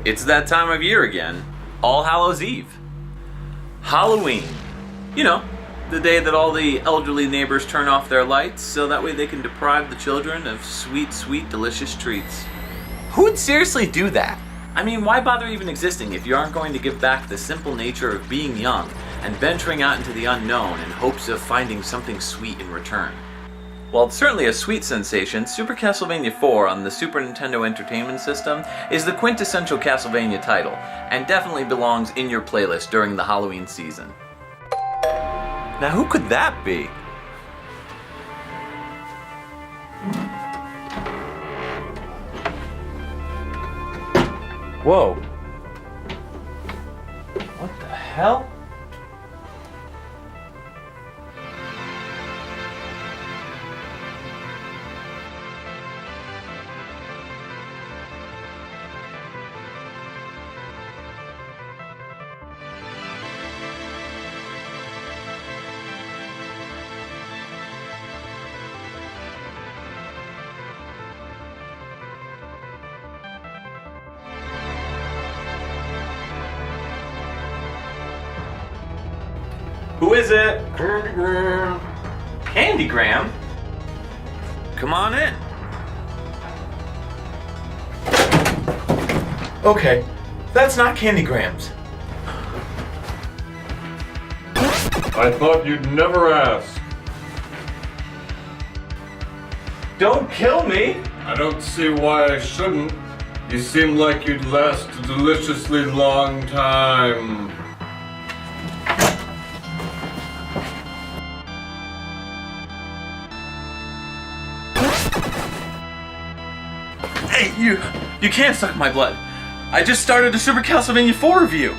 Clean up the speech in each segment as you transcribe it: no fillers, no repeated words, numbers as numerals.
It's that time of year again. All Hallows Eve. Halloween. You know, the day that all the elderly neighbors turn off their lights so that way they can deprive the children of sweet, sweet, delicious treats. Who would seriously do that? I mean, why bother even existing if you aren't going to give back the simple nature of being young and venturing out into the unknown in hopes of finding something sweet in return? While it's certainly a sweet sensation, Super Castlevania IV on the Super Nintendo Entertainment System is the quintessential Castlevania title, and definitely belongs in your playlist during the Halloween season. Now who could that be? Whoa. What the hell? Who is it? Candygram. Candygram? Come on in. Okay, that's not Candygrams. I thought you'd never ask. Don't kill me! I don't see why I shouldn't. You seem like you'd last a deliciously long time. Hey, you can't suck my blood. I just started a Super Castlevania IV review.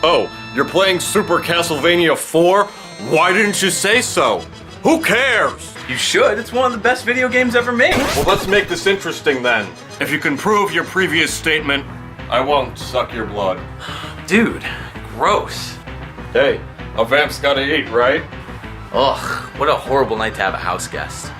Oh, you're playing Super Castlevania IV? Why didn't you say so? Who cares? You should. It's one of the best video games ever made. Well, let's make this interesting then. If you can prove your previous statement, I won't suck your blood. Dude, gross. Hey, a vamp's gotta eat, right? Ugh, what a horrible night to have a house guest.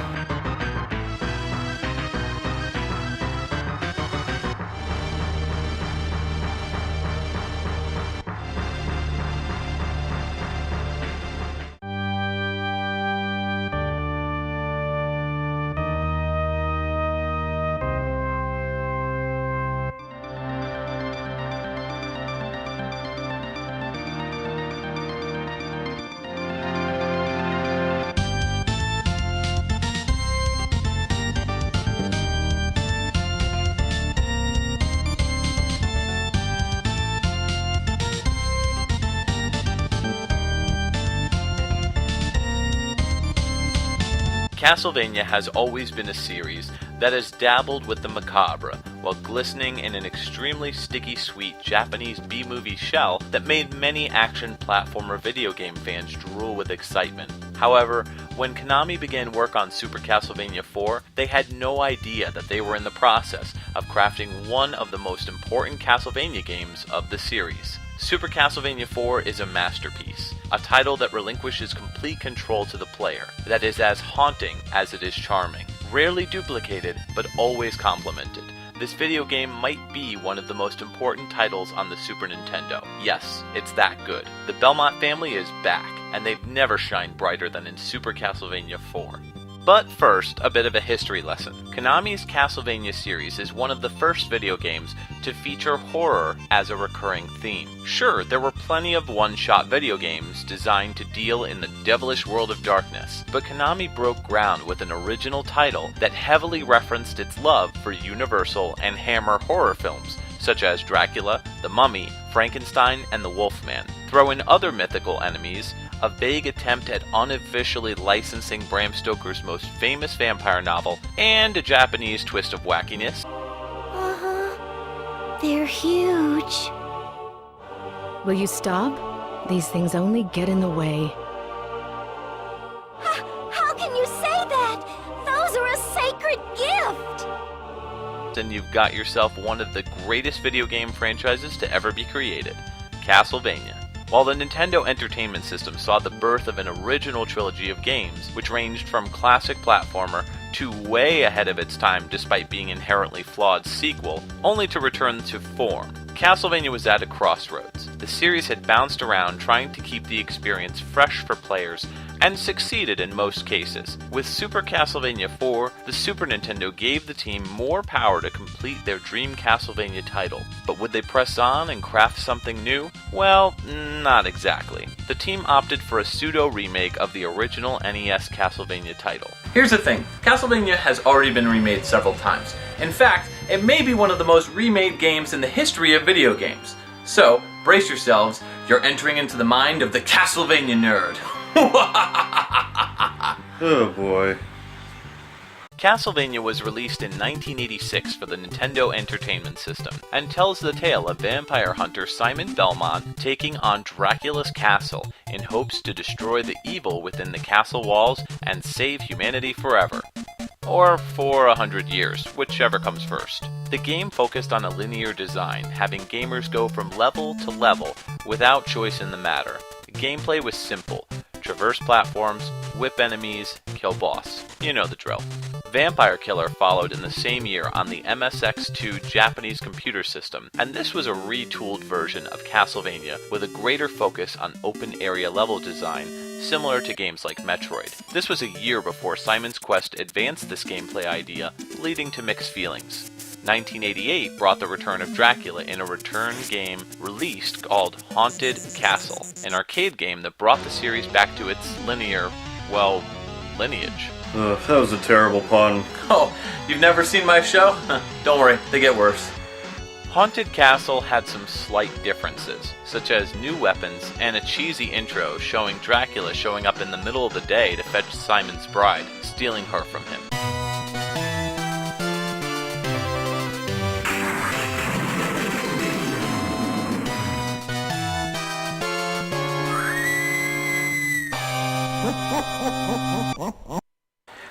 Castlevania has always been a series that has dabbled with the macabre while glistening in an extremely sticky sweet Japanese B-movie shell that made many action platformer video game fans drool with excitement. However, when Konami began work on Super Castlevania IV, they had no idea that they were in the process of crafting one of the most important Castlevania games of the series. Super Castlevania IV is a masterpiece, a title that relinquishes complete control to the player, that is as haunting as it is charming. Rarely duplicated, but always complimented. This video game might be one of the most important titles on the Super Nintendo. Yes, it's that good. The Belmont family is back, and they've never shined brighter than in Super Castlevania IV. But first, a bit of a history lesson. Konami's Castlevania series is one of the first video games to feature horror as a recurring theme. Sure, there were plenty of one-shot video games designed to deal in the devilish world of darkness, but Konami broke ground with an original title that heavily referenced its love for Universal and Hammer horror films, such as Dracula, The Mummy, Frankenstein, and The Wolfman. Throw in other mythical enemies, a vague attempt at unofficially licensing Bram Stoker's most famous vampire novel, and a Japanese twist of wackiness. They're huge. Will you stop? These things only get in the way. How can you say that? Those are a sacred gift! And you've got yourself one of the greatest video game franchises to ever be created, Castlevania. While the Nintendo Entertainment System saw the birth of an original trilogy of games, which ranged from classic platformer 2 way ahead of its time despite being inherently flawed sequel, only to return to form. Castlevania was at a crossroads. The series had bounced around trying to keep the experience fresh for players, and succeeded in most cases. With Super Castlevania IV, the Super Nintendo gave the team more power to complete their dream Castlevania title. But would they press on and craft something new? Well, not exactly. The team opted for a pseudo-remake of the original NES Castlevania title. Here's the thing, Castlevania has already been remade several times. In fact, it may be one of the most remade games in the history of video games. So, brace yourselves, you're entering into the mind of the Castlevania nerd. Oh boy. Castlevania was released in 1986 for the Nintendo Entertainment System, and tells the tale of vampire hunter Simon Belmont taking on Dracula's castle in hopes to destroy the evil within the castle walls and save humanity forever. Or for 100 years, whichever comes first. The game focused on a linear design, having gamers go from level to level without choice in the matter. Gameplay was simple. Traverse platforms, whip enemies, kill boss. You know the drill. Vampire Killer followed in the same year on the MSX2 Japanese computer system, and this was a retooled version of Castlevania with a greater focus on open area level design, similar to games like Metroid. This was a year before Simon's Quest advanced this gameplay idea, leading to mixed feelings. 1988 brought the return of Dracula in a return game released called Haunted Castle, an arcade game that brought the series back to its lineage. That was a terrible pun. Oh, you've never seen my show? Don't worry, they get worse. Haunted Castle had some slight differences, such as new weapons and a cheesy intro showing Dracula showing up in the middle of the day to fetch Simon's bride, stealing her from him.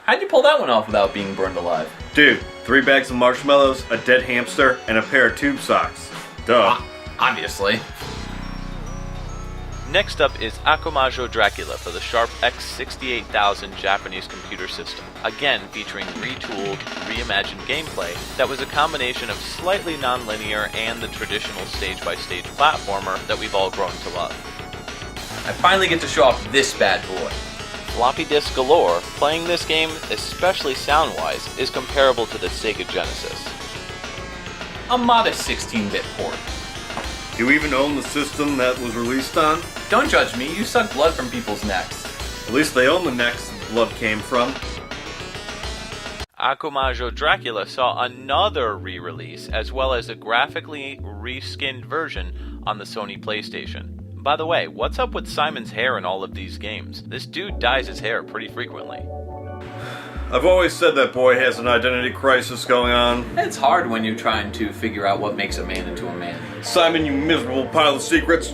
How'd you pull that one off without being burned alive? Dude, 3 bags of marshmallows, a dead hamster, and a pair of tube socks. Duh. Obviously. Next up is Akumajo Dracula for the Sharp X68000 Japanese computer system, again featuring retooled, reimagined gameplay that was a combination of slightly non-linear and the traditional stage-by-stage platformer that we've all grown to love. I finally get to show off this bad boy. Floppy disk galore, playing this game, especially sound-wise, is comparable to the Sega Genesis. A modest 16-bit port. Do you even own the system that was released on? Don't judge me, you suck blood from people's necks. At least they own the necks the blood came from. Akumajo Dracula saw another re-release, as well as a graphically reskinned version on the Sony PlayStation. By the way, what's up with Simon's hair in all of these games? This dude dyes his hair pretty frequently. I've always said that boy has an identity crisis going on. It's hard when you're trying to figure out what makes a man into a man. Simon, you miserable pile of secrets.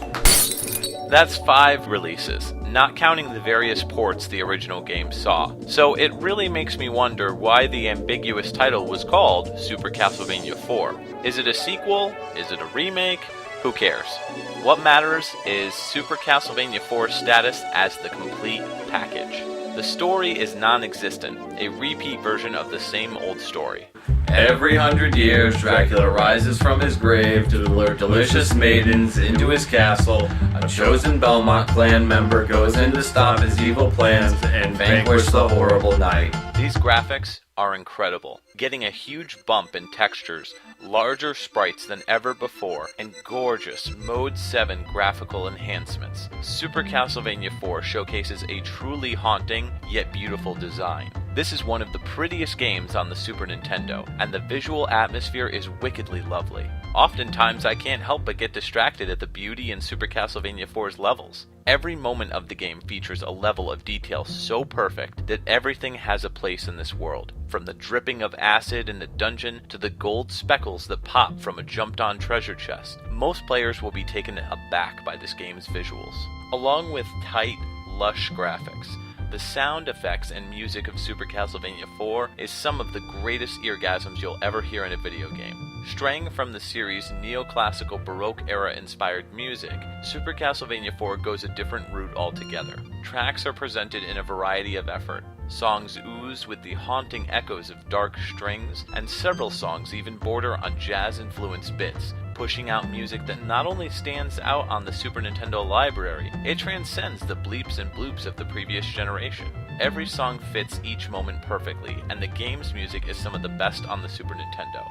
That's 5 releases, not counting the various ports the original game saw. So it really makes me wonder why the ambiguous title was called Super Castlevania IV. Is it a sequel? Is it a remake? Who cares? What matters is Super Castlevania IV's status as the complete package. The story is non-existent, a repeat version of the same old story. Every 100 years, Dracula rises from his grave to lure delicious maidens into his castle. A chosen Belmont clan member goes in to stop his evil plans and vanquish the horrible knight. These graphics are incredible, getting a huge bump in textures, larger sprites than ever before, and gorgeous Mode 7 graphical enhancements. Super Castlevania IV showcases a truly haunting, yet beautiful design. This is one of the prettiest games on the Super Nintendo, and the visual atmosphere is wickedly lovely. Oftentimes I can't help but get distracted at the beauty in Super Castlevania IV's levels. Every moment of the game features a level of detail so perfect that everything has a place in this world, from the dripping of acid in the dungeon to the gold speckles that pop from a jumped-on treasure chest. Most players will be taken aback by this game's visuals. Along with tight, lush graphics, the sound effects and music of Super Castlevania IV is some of the greatest eargasms you'll ever hear in a video game. Straying from the series' neoclassical Baroque-era inspired music, Super Castlevania IV goes a different route altogether. Tracks are presented in a variety of effort. Songs ooze with the haunting echoes of dark strings, and several songs even border on jazz-influenced bits, pushing out music that not only stands out on the Super Nintendo library, it transcends the bleeps and bloops of the previous generation. Every song fits each moment perfectly, and the game's music is some of the best on the Super Nintendo.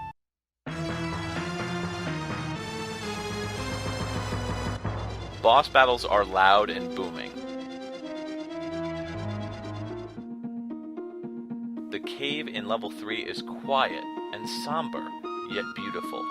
Boss battles are loud and booming. The cave in level 3 is quiet and somber, yet beautiful.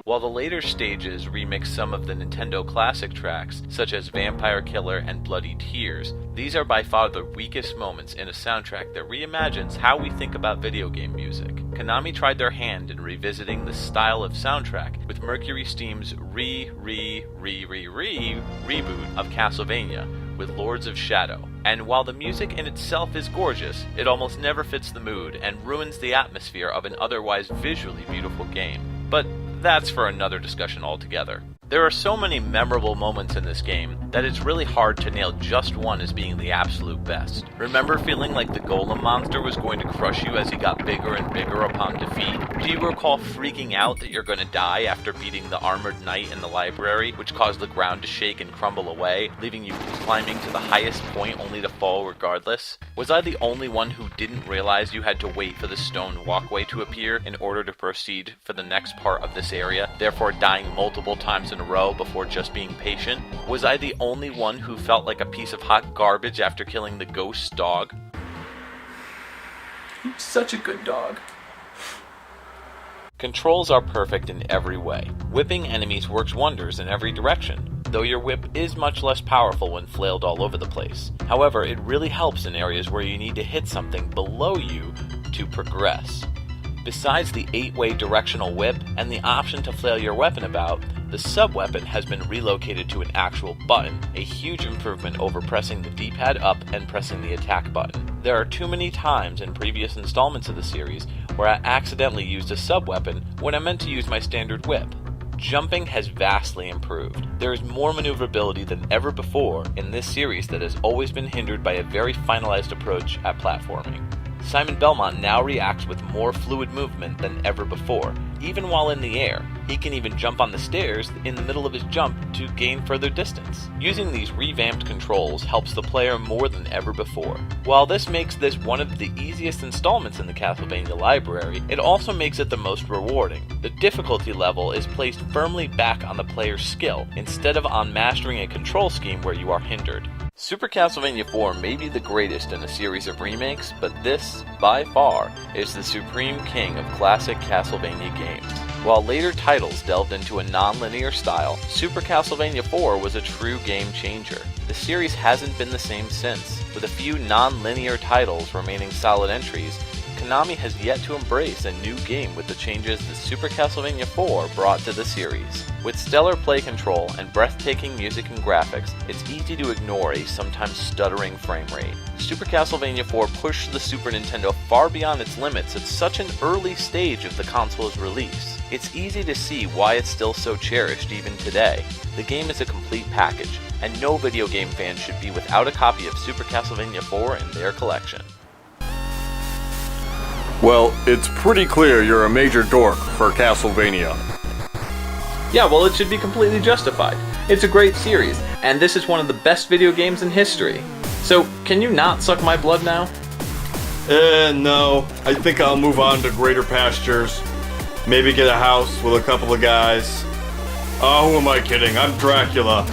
While the later stages remix some of the Nintendo classic tracks, such as Vampire Killer and Bloody Tears, these are by far the weakest moments in a soundtrack that reimagines how we think about video game music. Konami tried their hand in revisiting the style of soundtrack with Mercury Steam's reboot of Castlevania with Lords of Shadow. And while the music in itself is gorgeous, it almost never fits the mood and ruins the atmosphere of an otherwise visually beautiful game. But that's for another discussion altogether. There are so many memorable moments in this game that it's really hard to nail just one as being the absolute best. Remember feeling like the golem monster was going to crush you as he got bigger and bigger upon defeat? Do you recall freaking out that you're going to die after beating the armored knight in the library, which caused the ground to shake and crumble away, leaving you climbing to the highest point only to fall regardless? Was I the only one who didn't realize you had to wait for the stone walkway to appear in order to proceed for the next part of this area, therefore dying multiple times in a row before just being patient? Was I the only one who felt like a piece of hot garbage after killing the ghost dog? He's such a good dog. Controls are perfect in every way. Whipping enemies works wonders in every direction, though your whip is much less powerful when flailed all over the place. However, it really helps in areas where you need to hit something below you to progress. Besides the 8-way directional whip and the option to flail your weapon about, the sub-weapon has been relocated to an actual button, a huge improvement over pressing the D-pad up and pressing the attack button. There are too many times in previous installments of the series where I accidentally used a sub-weapon when I meant to use my standard whip. Jumping has vastly improved. There is more maneuverability than ever before in this series that has always been hindered by a very finalized approach at platforming. Simon Belmont now reacts with more fluid movement than ever before, even while in the air. He can even jump on the stairs in the middle of his jump to gain further distance. Using these revamped controls helps the player more than ever before. While this makes this one of the easiest installments in the Castlevania library, it also makes it the most rewarding. The difficulty level is placed firmly back on the player's skill, instead of on mastering a control scheme where you are hindered. Super Castlevania IV may be the greatest in a series of remakes, but this, by far, is the supreme king of classic Castlevania games. While later titles delved into a non-linear style, Super Castlevania IV was a true game changer. The series hasn't been the same since. With a few non-linear titles remaining solid entries, Konami has yet to embrace a new game with the changes that Super Castlevania IV brought to the series. With stellar play control and breathtaking music and graphics, it's easy to ignore a sometimes stuttering frame rate. Super Castlevania IV pushed the Super Nintendo far beyond its limits at such an early stage of the console's release. It's easy to see why it's still so cherished even today. The game is a complete package, and no video game fan should be without a copy of Super Castlevania IV in their collection. Well, it's pretty clear you're a major dork for Castlevania. Yeah, well, it should be completely justified. It's a great series, and this is one of the best video games in history. So, can you not suck my blood now? No. I think I'll move on to greater pastures. Maybe get a house with a couple of guys. Oh, who am I kidding? I'm Dracula.